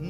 চলে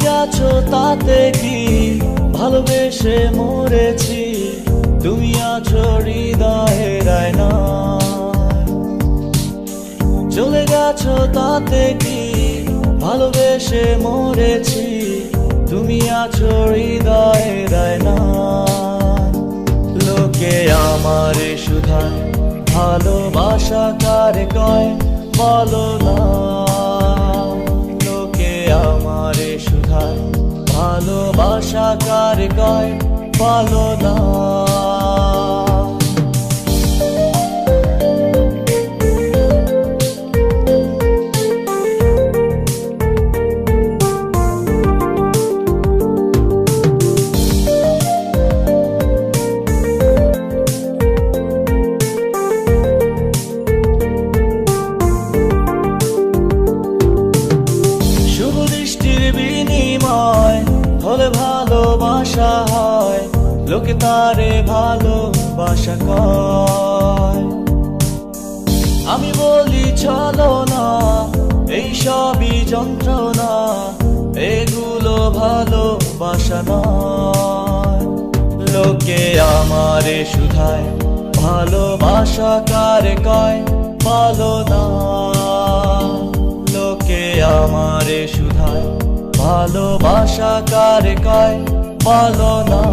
গেছো তাতে কি ভালোবেসে মরেছি, তুমি আছো হৃদয়ের আয়নায়। চলে গেছো তাতে কি ভালোবেসে মরেছি, তুমি আছো হৃদয়ের আয়নায়। লোকে আমারে শুধায় ভালোবাসা কারে কয় বলো না, আমারে শুধায় ভালোবাসা কারে কয় বলো না। বিনিময় হলে ভালোবাসা হয়, লোকে তারে ভালোবাসা কয়। আমি বলি চলো না, এই সবই যন্ত্রণা, এগুলো ভালোবাসা নয়। লোকে আমারে শুধায় ভালোবাসা কারে কয় বলো না, লোকে আমারে শুধায় ভালোবাসা কারে কয় বলো না।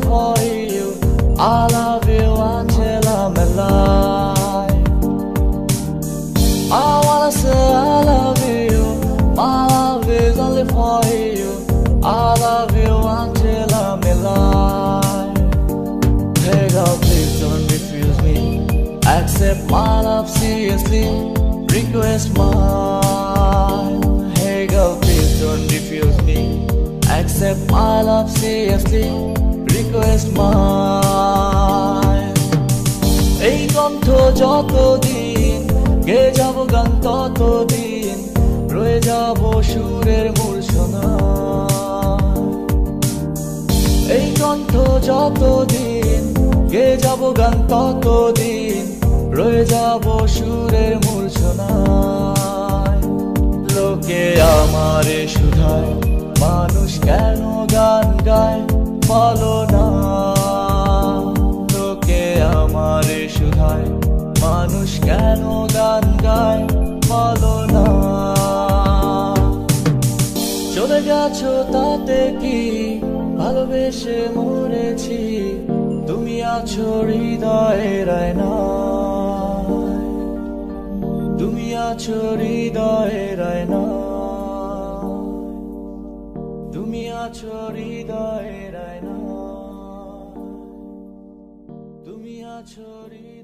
For you, I love you until I'm alive. I wanna say I love you, my love is only for you. I love you until I'm alive. Hey girl, please don't refuse me, accept my love seriously, request mine. Hey girl, please don't refuse me, accept my love seriously, request mine. এই কণ্ঠ যতদিন গে যাব গান ততদিন রয়ে যাব সুরের মূর্ছনা। এই কণ্ঠ যতদিন গে যাব গান ততদিন রয়ে যাব সুরের মূর্ছনা। লোকে আমারে শুধায় মানুষ কেন গান গায় বলো না, লোকে আমারে শুধায় মানুষ কেন গান গায় বলো না। চলে গেছো তাতে কি ভালোবেসে মরেছি, তুমি আছো হৃদয়ের আয়নায়, তুমি আছো হৃদয়ের আয়নায়, তুমি আছো হৃদয়ের আয়নায়, তুমি আছো হৃদয়ের